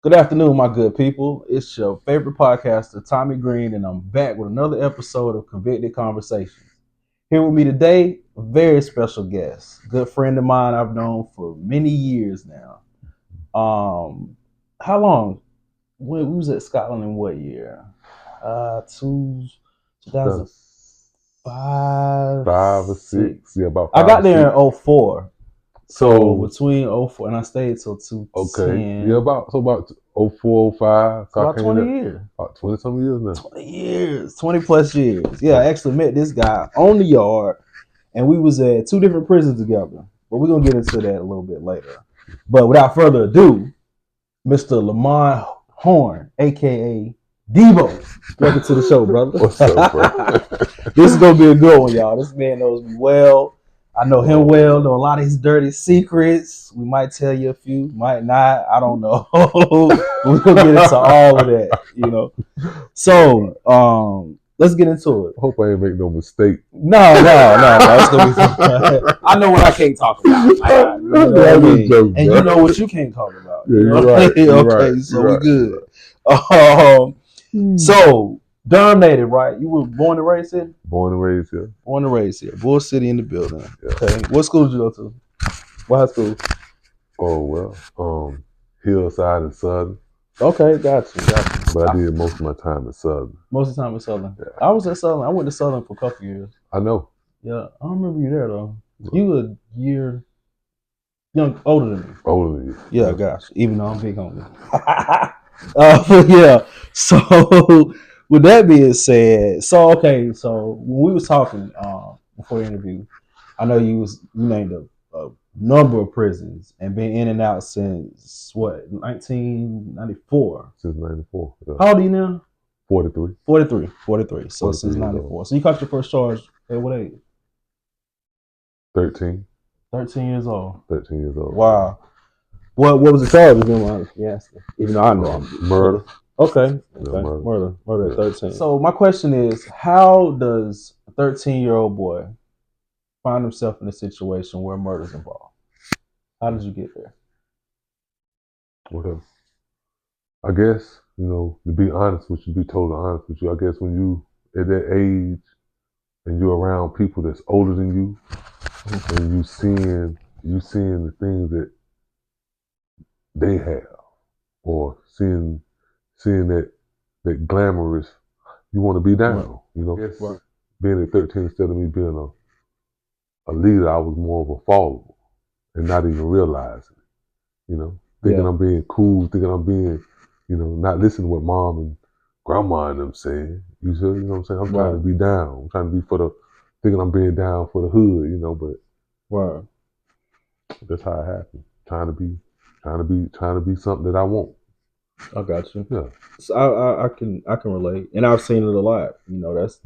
Good afternoon, my good people. It's your favorite podcaster, Tommy Green, and I'm back with another episode of Convicted Conversations. Here with me today, a very special guest, good friend of mine I've known for many years now. How long? When we was at Scotland in what year? 2005, Five or six. Yeah, about I five got or there six. in 04. So between 04 and I stayed till Okay. 210. Yeah, about 04, 05. So I About came 20 there years. about 20 some years now. 20 years, 20 plus years. Yeah, I actually met this guy on the yard, and we was at two different prisons together. But we're gonna get into that a little bit later. But without further ado, Mr. Lamont Horn, aka Debo. Welcome to the show, brother. What's up, bro? This is gonna be a good one, y'all. This man knows me well. I know him well, know a lot of his dirty secrets. We might tell you a few, might not. I don't know. We're gonna get into all of that, So let's get into it. Hope I ain't make no mistake. No. It's gonna be fun. I know what I can't talk about. You know what I mean? Joke, And bro. you know what you can't talk about. Yeah, You know? you're right. You're Okay, right. so You're we right. good. So Durham native, right? You were born and raised here? Born and raised here. Born and raised here. Bull City in the building. Yeah. Okay. What school did you go to? What high school? Oh well. Hillside and Southern. Okay, got you. But I did most of my time in Southern. Most of the time in Southern. Yeah. I was at Southern. I went to Southern for a couple years. I know. Yeah, I don't remember you there though. You were a year older than me. Older than you. Yeah, gosh. Even though I'm big on you. But yeah. So with that being said, so when we was talking before the interview, I know you named a number of prisons and been in and out since what, 1994. Since 94. Yeah. How old are you now? 43. 43. So 43 since years 94. old. So you caught your first charge at what age? 13. 13 years old. 13 years old. Wow. What was the charge? Yes. Even though I know murder. Okay. Yeah, Murder at 13. So my question is, how does a 13-year-old boy find himself in a situation where murder's involved? How did you get there? Well, I guess, to be honest with you, be totally honest with you, I guess when you at that age and you're around people that's older than you and you seeing the things that they have, or seeing that glamorous, you want to be down. Right. Right. Being at 13, instead of me being a leader, I was more of a follower and not even realizing it. Thinking I'm being cool, thinking I'm being, not listening to what mom and grandma and them saying. You know what I'm saying? I'm trying to be down. I'm trying to be thinking I'm being down for the hood, but Right. that's how it happened. Trying to be something that I want. I got you. Yeah. So I can relate, and I've seen it a lot. That's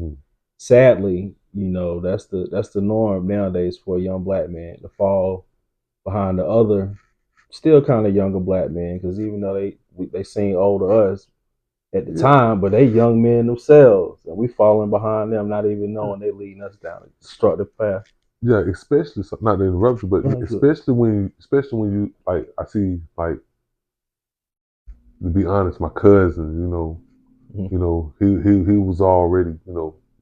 sadly, that's the norm nowadays for a young black man to fall behind the other, still kind of younger black men. Because even though they seem older us at the time, but they young men themselves, and we falling behind them, not even knowing they leading us down a destructive path. Yeah, especially, not to interrupt you, but especially when you, like, I see, like, to be honest, my cousin, he was already,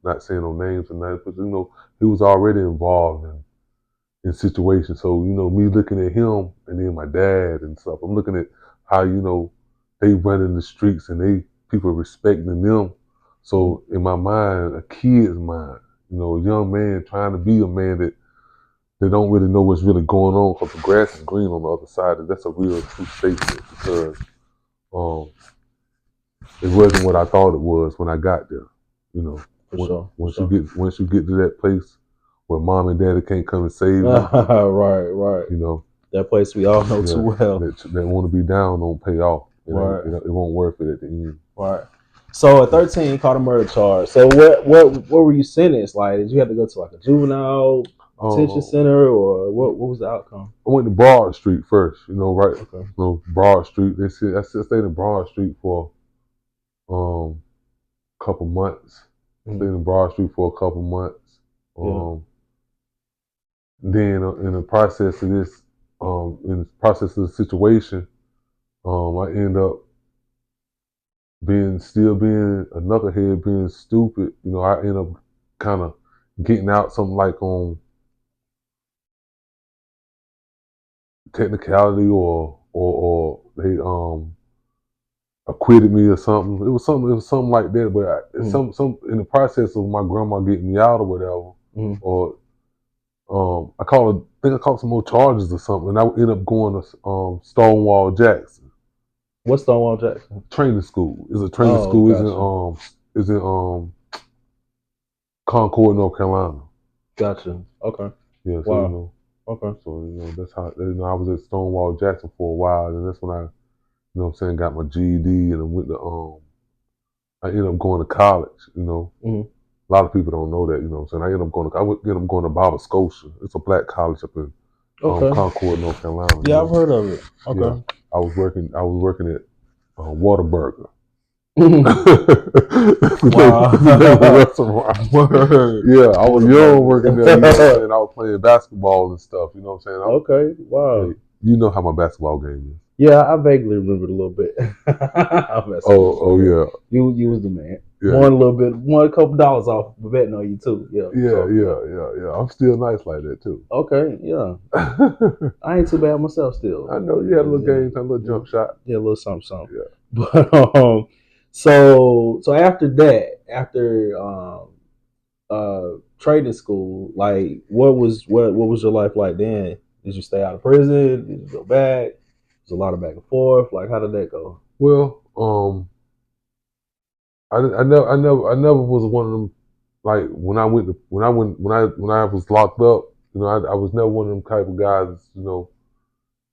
not saying no names or nothing, but he was already involved in situations. So, me looking at him and then my dad and stuff, I'm looking at how, they run in the streets and people respecting them. So in my mind, a kid's mind, a young man trying to be a man that they don't really know what's really going on, because the grass is green on the other side. And that's a real true statement, because it wasn't what I thought it was when I got there. Once you get to that place where mom and daddy can't come and save you, right. That place we all know too well. That want to be down don't pay off. It won't worth it at the end. Right. So at 13, you caught a murder charge. So what were you sentenced? Like, did you have to go to like a juvenile detention center, or what was the outcome? I went to Broad Street first. Right? Okay. Broad Street. I stayed in Broad Street for a couple months. Stayed in Broad Street for a couple months. Then in the process of this, in the process of the situation, I ended up still being a knucklehead, being stupid, you know, I end up kind of getting out something like on technicality or they acquitted me or something. It was something like that. But some in the process of my grandma getting me out or whatever, or I think I caught some more charges or something, and I ended up going to Stonewall Jackson. What's Stonewall Jackson? Training school. It's a training school. Gotcha. It's in Concord, North Carolina. Gotcha. Okay. Yeah. So Wow. Okay. So that's how I was at Stonewall Jackson for a while, and that's when I, got my GED and I went to I ended up going to college. A lot of people don't know that. I ended up going to Bible Scotia. It's a black college up in Concord, North Carolina. Yeah, I've heard of it. Okay. Yeah. I was working at Whataburger. Wow. Yeah, I was young working there, and I was playing basketball and stuff, you know what I'm saying? Okay, wow. You know how my basketball game is. Yeah, I vaguely remember it a little bit. Yeah. You was the man. Yeah. Won a couple dollars off betting on you too. Yeah. Yeah. I'm still nice like that too. Okay, yeah. I ain't too bad myself still. I know you had a little game, a little jump shot. Yeah, a little something. Yeah. But so after that, trading school, like what was your life like then? Did you stay out of prison? Did you go back? There's a lot of back and forth. Like, how did that go? Well, I never was one of them. Like when I was locked up, I was never one of them type of guys,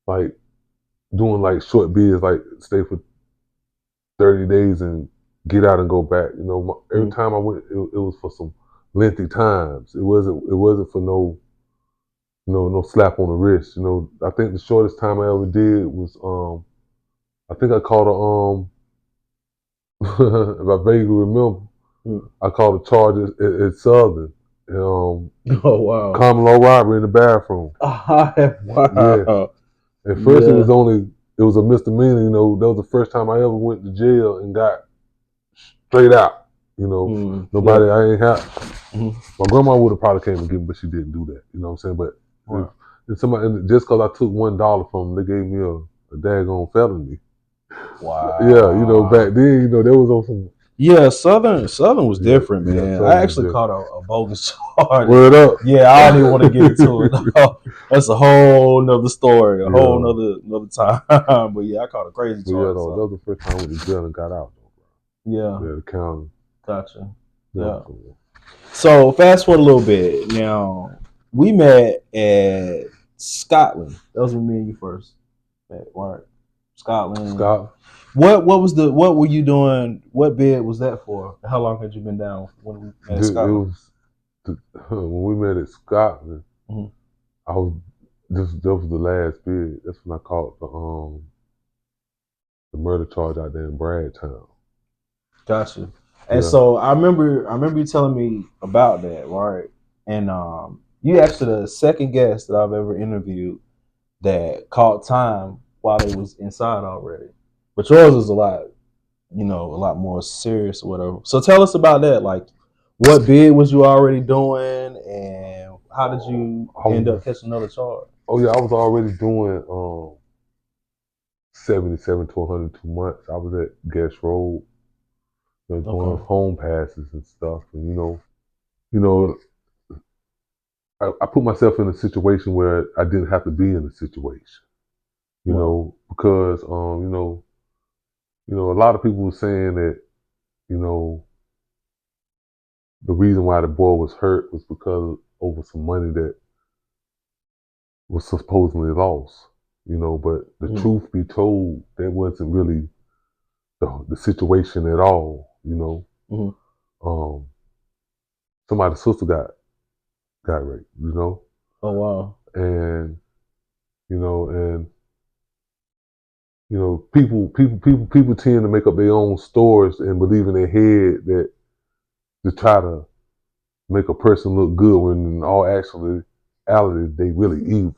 like doing like short bids, like stay for 30 days and get out and go back. Every time I went, it was for some lengthy times. It wasn't for no slap on the wrist. I think the shortest time I ever did was I think I caught a if I vaguely remember, I caught a charge at Southern. Oh wow! Common law robbery in the bathroom. Wow. Yeah. At first it was a misdemeanor. That was the first time I ever went to jail and got straight out. Nobody. I ain't have. My grandma would have probably came and get me, but she didn't do that. You know what I'm saying? But if somebody, just because I took $1 from them, they gave me a daggone felony. Wow. Yeah, back then, there was on some. Yeah, Southern was different, man. Yeah, I actually caught a bogus charge. Word up. Yeah, I don't even want to get into it. That's a whole nother story, a whole nother time. But yeah, I caught a crazy charge. Yeah, that was the first time I went to jail and got out. Yeah. Yeah, the county. Gotcha. Yeah. So fast forward a little bit. Now we met at Scotland. That was when me and you first met, right? Scotland. What were you doing? What bid was that for? How long had you been down when we met at Scotland? When we met at Scotland, I was that was the last bid. That's when I caught the murder charge out there in Bradtown. Gotcha. And so I remember you telling me about that, right? And you actually the second guest that I've ever interviewed that caught time while they was inside already. But yours is a lot more serious or whatever. So tell us about that. Like, what bid was you already doing, and how did you end up catching another charge? Oh yeah, I was already doing 77 to 102 months. I was at Guest Road, doing home passes and stuff, and I put myself in a situation where I didn't have to be in a situation, because a lot of people were saying that, the reason why the boy was hurt was because over some money that was supposedly lost, but the truth be told, that wasn't really the situation at all, somebody's sister got raped, Oh wow. And people tend to make up their own stories and believe in their head that to try to make a person look good when in all actuality they really evil.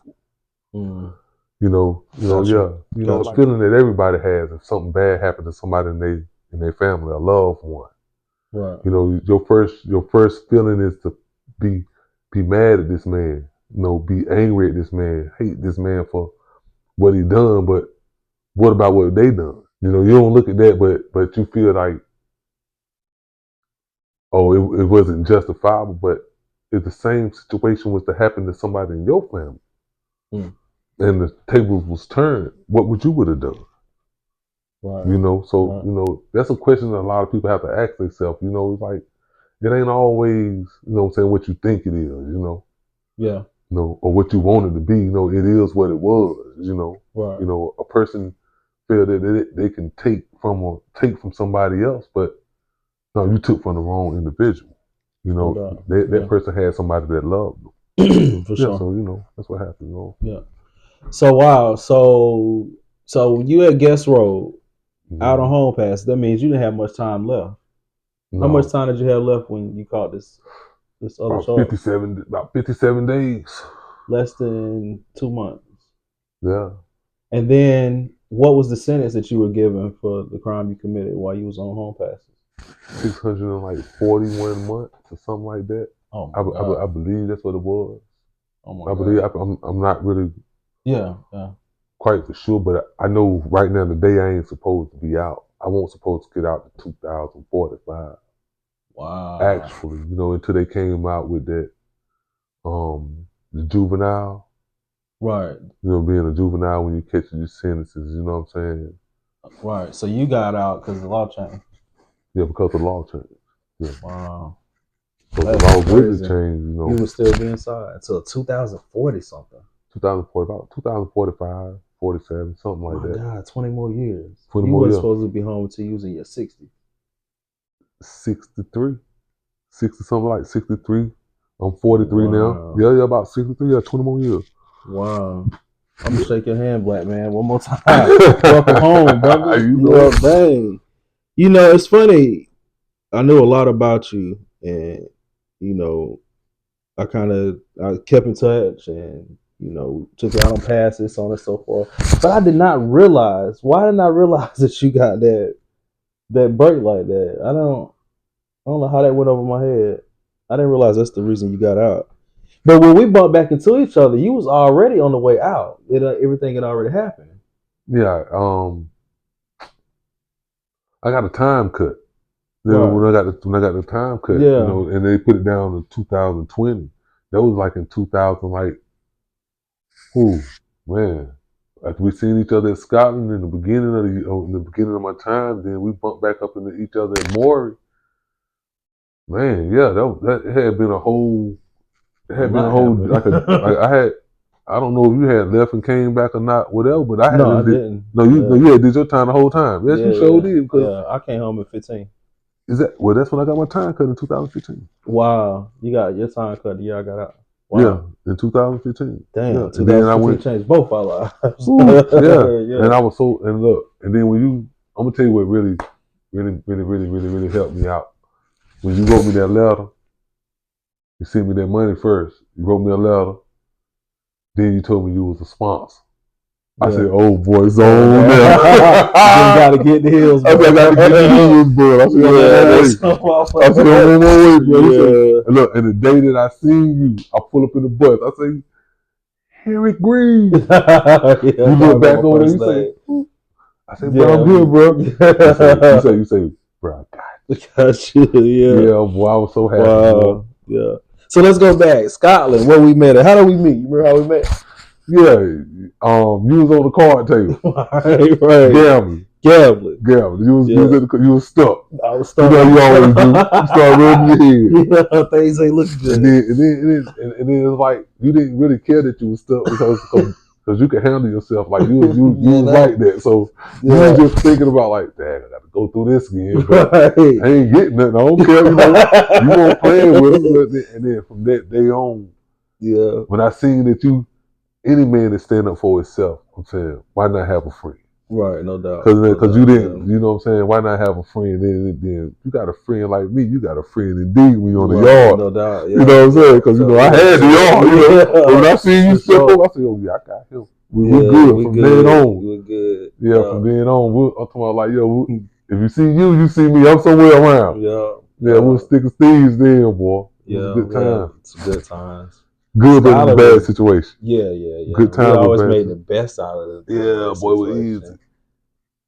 Gotcha. The feeling that everybody has if something bad happened to somebody in in their family, a loved one. Right. You know, your first feeling is to be mad at this man, you know, be angry at this man, hate this man for what he done, but what about what they done? You know, you don't look at that, but you feel like, oh, it wasn't justifiable. But if the same situation was to happen to somebody in your family, and the tables was turned, what would have done? Right. You know, so you know, that's a question that a lot of people have to ask themselves. You know, it's like it ain't always, you know what I'm saying, what you think it is, you know. Yeah. You know, or what you want it to be, you know, it is what it was, you know. Right. You know, a person feel that they can take from somebody else, but no, you took from the wrong individual. You know, that person had somebody that loved them. For sure. So, you know, that's what happened, you know. Yeah. So wow. So you at Guest Road, out on home pass. That means you didn't have much time left. No. How much time did you have left when you caught this other charge? About 57 days. Less than 2 months. Yeah. And then what was the sentence that you were given for the crime you committed while you was on home passes? 641 months or something like that. Oh my God. I believe that's what it was. Oh my God. Believe I'm not really quite for sure, but I know right now today I ain't supposed to be out. I won't supposed to get out to 2045. Wow. Actually, you know, until they came out with that the juvenile. Right. You know, being a juvenile when you catch your sentences, you know what I'm saying? Right. So you got out because the law changed. Yeah, because the law changed. Yeah. Wow. So the law really changed, you know. You would still be inside until 2040 something. 2040, about 2045, 47, something like that. God, 20 more years. 20 you more years. Supposed to be home until you was in your 60s. 63. 60 something like 63. I'm 43 now. Yeah, about 63. Yeah, 20 more years. Wow. I'm gonna shake your hand, black man, one more time. Welcome home, brother. You know, dang. You know, it's funny. I knew a lot about you, and you know, I kept in touch, and you know, took you out on passes, so on and so forth. But I did not realize. Why didn't I realize that you got that break like that? I don't know how that went over my head. I didn't realize that's the reason you got out. But when we bumped back into each other, you was already on the way out. Everything had already happened. Yeah, I got a time cut. You know, when I got the time cut, you know, and they put it down to 2020. That was like in 2000, like, man. After we seen each other in Scotland in the beginning of my time, then we bumped back up into each other in Maury. Man, yeah, that had been a whole. It had been a whole. I don't know if you had left and came back or not, whatever. But I had. No, I didn't. No, you had did your time the whole time. Yes, you sure did. Yeah, I came home at 15. That's when I got my time cut in 2015. Wow, you got your time cut the year I got out. Wow. Yeah, in 2015. Damn, yeah. 2015 changed both our lives. Yeah, and I was and then when I'm gonna tell you what really helped me out. When you wrote me that letter, you sent me that money first. You wrote me a letter. Then you told me you was a sponsor. I said, "Oh boy, it's on now. You gotta get the heels, bro. I said, "I gotta get the heels, bro." I said, "I'm on my way, bro." And look, and the day that I seen you, I pull up in the bus. I say, "Harry Green." You look back over there. You say, "I said, bro, I'm here, bro." You say, "Bro, I got you." Yeah, boy, I was so happy. Wow. Yeah. So let's go back. Scotland, where we met at. How did we meet? You remember how we met? Yeah. You was on the card table. Right. Gambling. You was stuck. I was stuck. You know you always do. You start rubbing your head. Yeah, things ain't looking good. And then it was like you didn't really care that you was stuck because you could handle yourself. Like you was like that. So you was just thinking about like, dang, I got to go through this again. But I ain't getting nothing. I don't care. You know, you won't play with us. And then from that day on, when I seen that any man that stand up for himself, I'm saying, why not have a friend? Right, no doubt. Because you didn't, you know what I'm saying? Why not have a friend? Then you got a friend like me. You got a friend indeed when you're on the yard. No doubt. You know what I'm saying? Because you know I had the yard. You know, when I see you step up, I say, "Oh yeah, I got him. We're good from then on. We're good. Yeah, from then on, I'm talking about like, yo, If you see you, you see me. I'm somewhere around. Yeah. Yeah, we was sticking Steve's then, boy. It was a good time. It's good times. Good, but in a bad situation. Yeah. Good We times, always but made the best out of it. Yeah, boy, it was easy.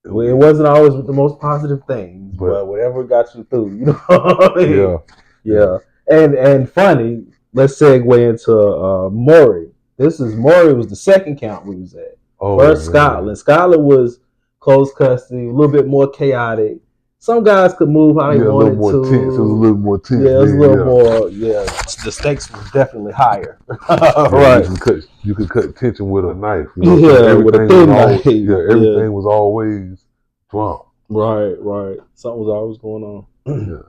Well, it wasn't always the most positive things, but whatever got you through, you know what I mean? Yeah. And funny, let's segue into Maury. Maury was the second count we was at. First, Scotland. Scotland was close custody, a little bit more chaotic. Some guys could move how they wanted to. Tense. It was a little more tense. Yeah, it was a little more. Yeah, the stakes were definitely higher. Right. You could cut tension with a knife. You know, with a thin knife. Everything was always drunk. Right. Something was always going on. Yeah.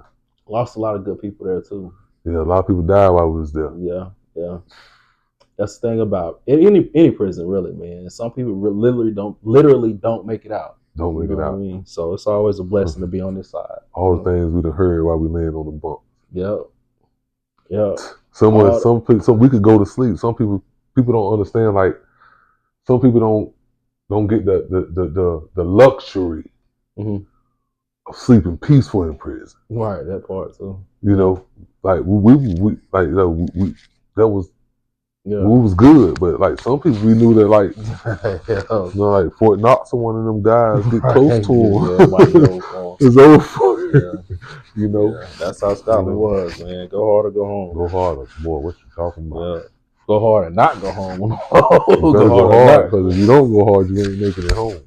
Lost a lot of good people there too. Yeah, a lot of people died while we was there. Yeah. That's the thing about any prison, really, man. Some people literally don't make it out. Don't make it out. I mean? So it's always a blessing to be on this side. All the things we'd have heard while we laying on the bunk. Yep. Some we could go to sleep. Some people don't understand. Like some people don't get the luxury of sleeping peaceful in prison. Right, that part too. You know, like we that was. Yeah. We was good, but like some people we knew that like like Fort Knox or one of them guys get close to him. It's over for you. You know? Yeah, that's how Scotland was, man. Go hard or go home. Go harder, boy. What you talking about? Yeah. Go hard and not go home. You better go hard, because if you don't go hard, you ain't making it home.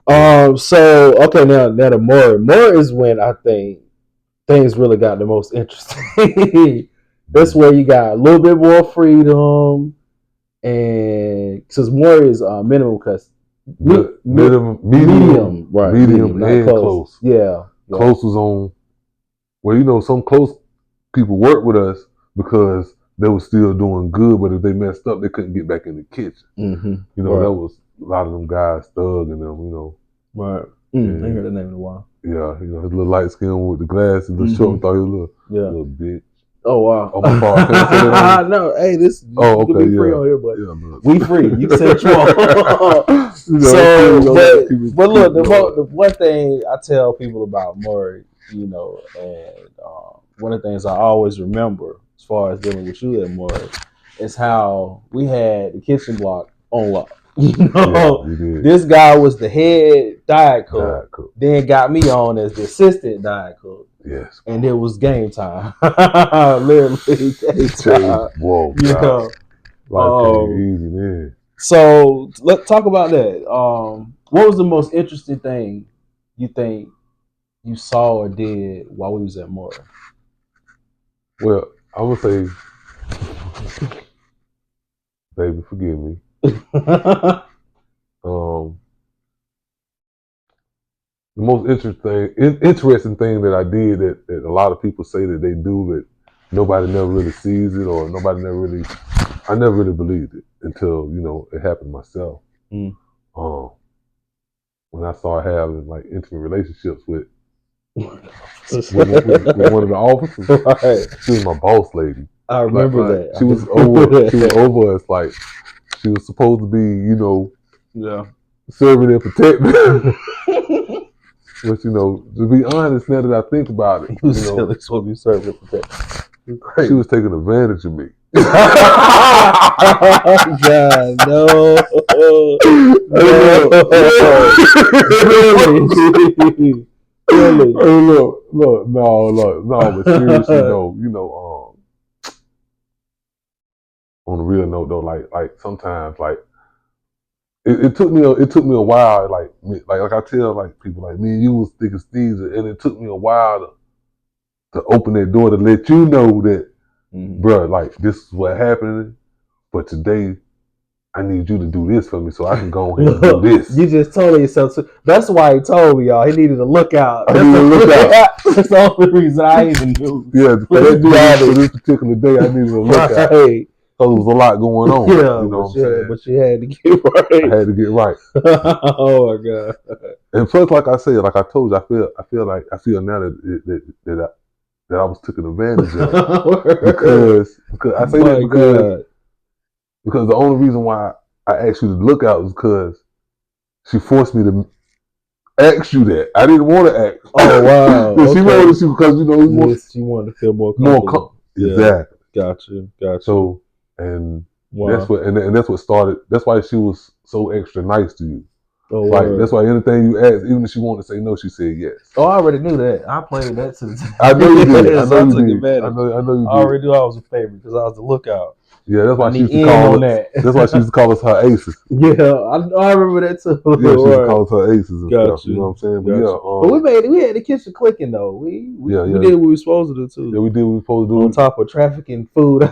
Yeah. So okay, now the Maury is when I think things really got the most interesting. That's where you got a little bit more freedom, and because Maury is minimum custody, medium, right? Medium and close. Yeah. Close was on. Well, you know, some close people worked with us because they were still doing good, but if they messed up, they couldn't get back in the kitchen. Mm-hmm. You know, that was a lot of them guys, Thug and them. You know, right? I ain't heard that name in a while. Yeah, you know, his little light skin with the glasses, the short, thought he was a little bitch. Oh wow! Oh my God! No, hey, this. Oh, okay, be free on here, but we free. You can say what you want. But look, the one thing I tell people about Maury, you know, and one of the things I always remember as far as dealing with you at Maury is how we had the kitchen block on lock. You know, this guy was the head diet cook, then got me on as the assistant diet cook. Yes. And it was game time. Literally game time. Whoa. You know. Life came easy, man. So let's talk about that. What was the most interesting thing you think you saw or did while we was at Maury? Well, I would say, baby, forgive me. The most interesting thing that I did that a lot of people say that they do, but nobody never really sees it, or I never really believed it until, you know, it happened myself. When I started having like intimate relationships with one of the officers. Right. She was my boss lady. I remember that. She was over us, like she was supposed to be, you know, serving and protecting. But you know, to be honest, now that I think about it, you know, supposed to be serving and protecting. She was taking advantage of me. God, no. Really? Look, no, but seriously though, you know, on a real note though, like sometimes, like it took me a while, like I tell like people, like me and you was thick as thieves, and it took me a while to open that door to let you know that, bruh, like this is what happened, but today I need you to do this for me so I can go ahead and do this. You just told yourself to. That's why he told me, y'all. He needed a lookout. That's the only reason I even knew. Yeah, for this particular day, I needed a lookout. Right. So there was a lot going on. Yeah, you know but you had to get right. I had to get right. Oh my God. And plus, like I said, like I told you, I feel now that I was taken advantage of because I say that because the only reason why I asked you to look out was because she forced me to ask you that. I didn't want to ask. Oh wow! She wanted to because yes, she wanted to feel more comfortable. Exactly. Gotcha. So and wow. that's what and that's what started. That's why she was so extra nice to you. Oh, like that's why anything you asked, even if she wanted to say no, she said yes. Oh, I already knew that. I played that since. I know you did. Yes, I know I you took did. advantage. I know you did. I already knew I was a favorite because I was the lookout. Yeah, that's why she used to end call on us. that. That's why she used to call us her aces. Yeah, I remember that too. Yeah, she used to Right. call us her aces and Got stuff. you. You know what I'm saying? Got But yeah, you. But we had the kitchen clicking though. We did what we were supposed to do too. Yeah, we did what we were supposed to do. On top of trafficking food.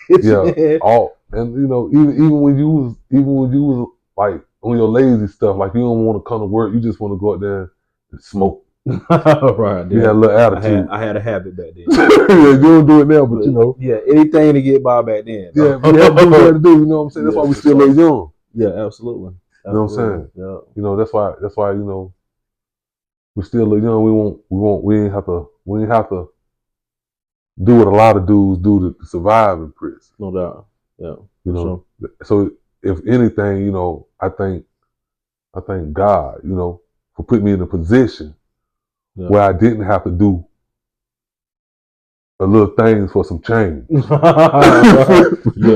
Yeah, all and you know, even when you was like on your lazy stuff, like you don't want to come to work, you just want to go out there and smoke. Right. You had a little attitude. I had a habit back then. Yeah, you don't do it now, but you know. Yeah, anything to get by back then. Yeah, you had to do what to do. You know what I'm saying? That's why we still look young. Yeah, absolutely. You know what I'm saying? Yeah. You know, that's why you know we still look young. We ain't have to do what a lot of dudes do to survive in prison. No doubt. Yeah. You know. So if anything, you know, I thank God, you know, for putting me in a position where I didn't have to do a little things for some change. Yeah,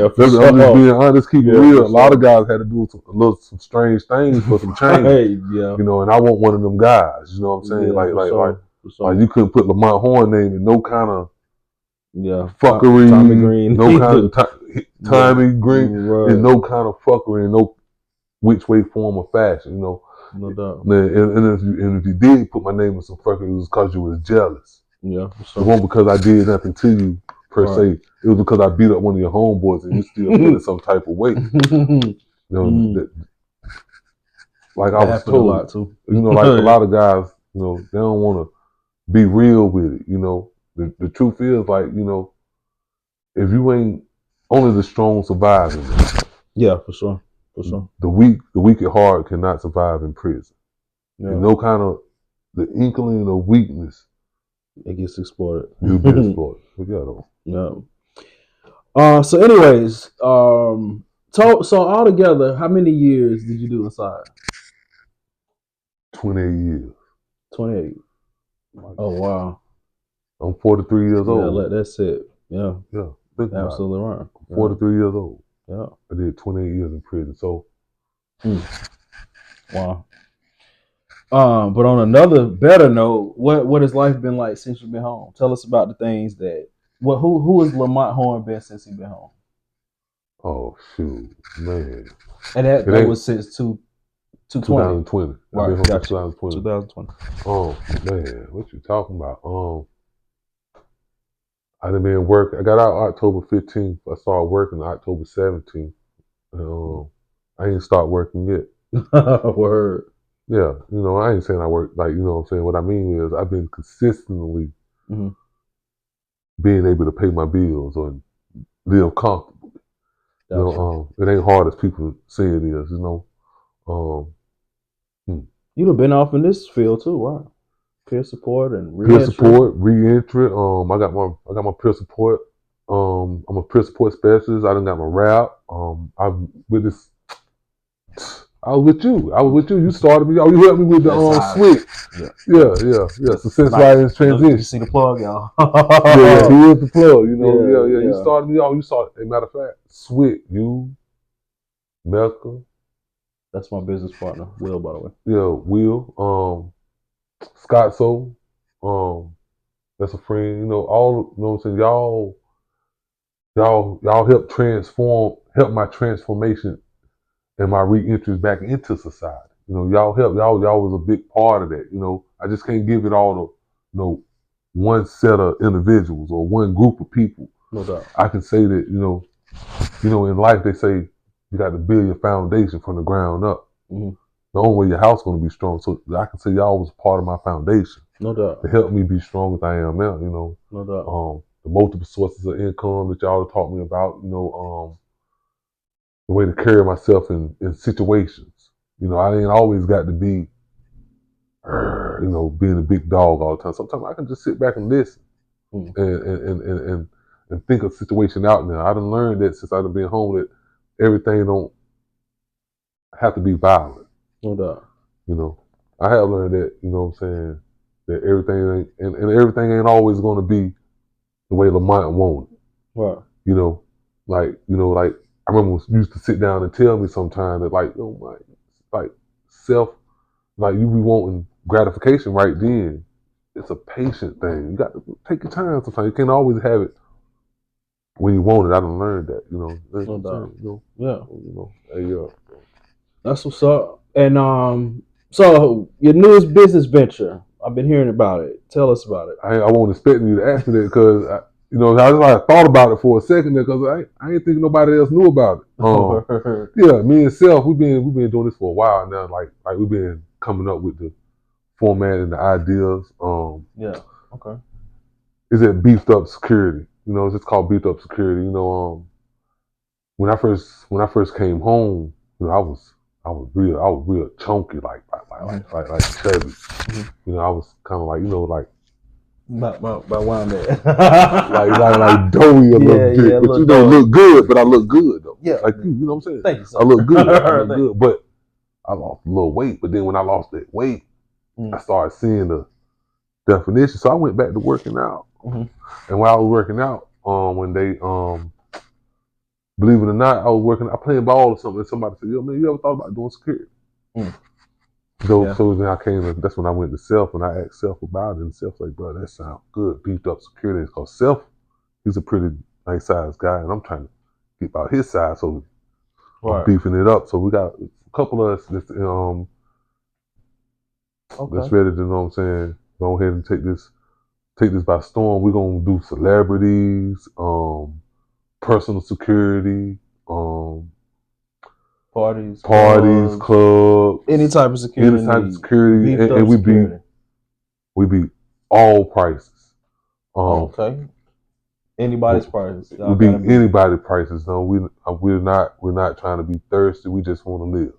I'm just being honest, keep it real. A lot of guys had to do some strange things for some change. Yeah. You know, and I want one of them guys. You know what I'm saying? Like you couldn't put Lamont Horn name in no kind of fuckery, Tommy Green, no kind of Tommy Green, and no kind of fuckery, in no which way, form, or fashion. You know. No doubt. And if you did put my name in some fucking, it was because you was jealous. Yeah. It wasn't because I did nothing to you per se. It was because I beat up one of your homeboys and you still feeling some type of way. You know, like I was told, a lot too. You know, like a lot of guys, you know, they don't want to be real with it. You know, the truth is, like, you know, if you ain't only the strong surviving. Yeah, for sure. For sure. The weak at heart cannot survive in prison. Yeah. And no kind of the inkling of weakness, it gets exploited. You'll be exploited. Yeah. So anyways, so altogether, how many years did you do inside? 28 years. 28. Oh wow. I'm 43 years old. Yeah, that's it. Yeah. Yeah. Absolutely right. I'm 43 years old. Yeah. I did 28 years in prison. So wow. But on another better note, what has life been like since you've been home? Tell us about the things that who has Lamont Horn been since he's been home? Oh shoot, man. And that was since 2020. Right, I've been home since 2020. 2020. Oh man, what you talking about? I didn't been work. I got out October 15th. I started working October 17th. I ain't start working yet. Word. Yeah, you know, I ain't saying I work, like, you know what I'm saying? What I mean is I've been consistently being able to pay my bills or live comfortably. You know, it ain't hard as people say it is, you know. You've been off in this field too, right? Peer support and re-entry. I got my peer support. I'm a peer support specialist. I done got my rap. I was with you. You started me. You helped me with the switch. Yeah. So since I transition, you see the plug, y'all. yeah, he is the plug. You know, yeah. You started me off. You saw. As a matter of fact, Swit, you, Melka. That's my business partner, Will, by the way. Yeah, Will. Scott Soul. That's a friend. You know, all. You know what I'm saying. Y'all help my transformation and my re-entry back into society. You know, y'all was a big part of that. You know, I just can't give it all to, you know, one set of individuals or one group of people. No doubt. I can say that, you know, in life they say you got to build your foundation from the ground up. The only way your house is going to be strong. So I can say y'all was part of my foundation. No doubt. To help me be strong as I am now, you know. No doubt. The multiple sources of income that y'all taught me about, you know, the way to carry myself in situations. You know, I ain't always got to be, you know, being a big dog all the time. Sometimes I can just sit back and listen and think of situation out now. I done learned that since I've been home that everything don't have to be violent. No doubt. You know. I have learned that, you know what I'm saying, that everything ain't, and everything ain't always going to be the way Lamont wanted. Right. You know, like I remember you used to sit down and tell me sometimes that like, like self, like you be wanting gratification right then. It's a patient thing. You got to take your time sometimes. You can't always have it when you want it. I done learned that, you know. No doubt. Yeah. Hey, That's what's up. And so your newest business venture, I've been hearing about it. Tell us about it. I wasn't expecting you to ask me that because I thought about it for a second there because I ain't think nobody else knew about it. Yeah, me and Self, we've been doing this for a while now. Like we've been coming up with the format and the ideas. Yeah. Okay. Is it Beefed Up Security? You know, it's just called Beefed Up Security. You know, when I first came home, you know, I was real chunky, like chubby. You know, I was kind of like, you know, like By one day. like doughy a little bit, but you know, look good. But I look good though. Yeah, like you know what I'm saying. Thank you, sir. I look good. But I lost a little weight. But then when I lost that weight, I started seeing the definition. So I went back to working out. And while I was working out, one day, believe it or not, I playing ball or something, and somebody said, "Yo, man, you ever thought about doing security?" So then I came. That's when I went to Self and I asked Self about it, and Self like, "Bro, that sounds good. Beefed Up Security." It's called Self. He's a pretty nice sized guy, and I'm trying to get about his size, so I'm beefing it up. So we got a couple of us that's ready to, you know what I'm saying, go ahead and take this by storm. We're gonna do celebrities, personal security, parties, clubs, any type of security, and we beat all prices. Okay. Anybody's prices. We beat anybody's prices. No, we're not trying to be thirsty. We just want to live.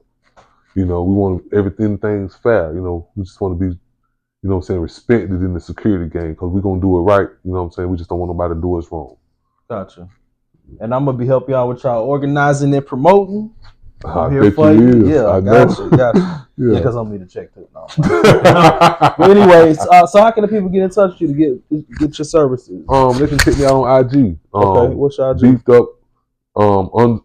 You know, we want everything's fair. You know, we just want to be, you know what I'm saying, respected in the security game because we're going to do it right. You know what I'm saying? We just don't want nobody to do us wrong. Gotcha. And I'm going to be helping y'all with y'all organizing and promoting. I'm here for you. Yeah, I got you. Yeah, because I'm going to check too. No. But anyways, so how can the people get in touch with you to get your services? They can check me out on IG. Okay, what's your IG? Beefed Up _up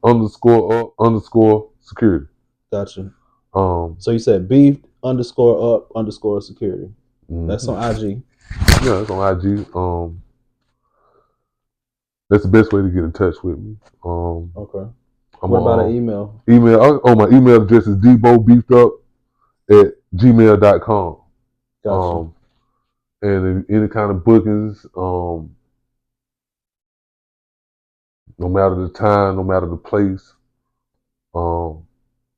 _security. Gotcha. So you said beefed _up _security. That's on IG. Yeah, that's on IG. That's the best way to get in touch with me. Okay. What about an email? My email address is debobeefedup@gmail.com. Gotcha. And any kind of bookings, no matter the time, no matter the place, we'll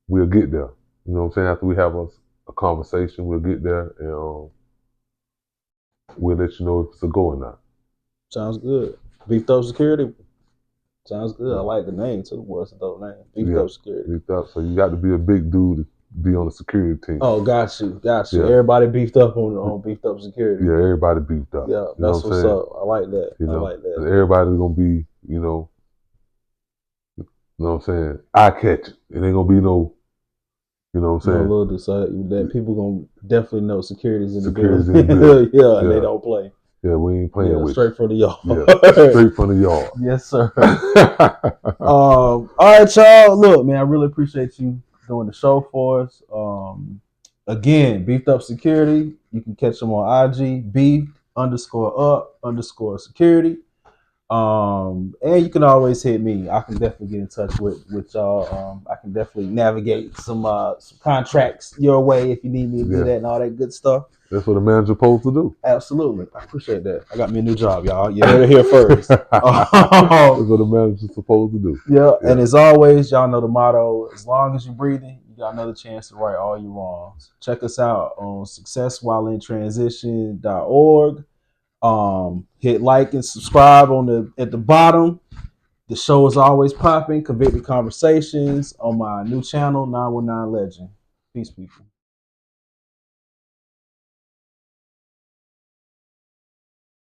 get there. You know what I'm saying? After we have a conversation, we'll get there and we'll let you know if it's a go or not. Sounds good. Beefed Up Security. Sounds good. I like the name too. Boy, it's a dope name. Beefed Up Security. Beefed Up. So you got to be a big dude to be on the security team. Oh, got you. Yeah. Everybody beefed up on Beefed Up Security. Yeah, everybody beefed up. Yeah, that's what's up. I like that. You know, I like that. Everybody's gonna be, you know what I'm saying, eye catching. It ain't gonna be no, you know what I'm saying. No little so that people gonna definitely know security's in the building. Yeah, and they don't play. Yeah, we ain't playing with straight from the yard. Yeah, straight from the yard. Yes, sir. All right, y'all. Look, man, I really appreciate you doing the show for us. Again, Beefed Up Security. You can catch them on IG, beefed _up _security. And you can always hit me. I can definitely get in touch with y'all. I can definitely navigate some contracts your way if you need me to do that and all that good stuff. That's what a manager's supposed to do. Absolutely. I appreciate that. I got me a new job, y'all. You heard it here first. That's what a manager's supposed to do. Yeah, and as always, y'all know the motto, as long as you're breathing, you got another chance to right all your wrongs. Check us out on successwhileinTransition.org. Hit like and subscribe at the bottom. The show is always popping. Convicted Conversations on my new channel, 919 Legend. Peace, people.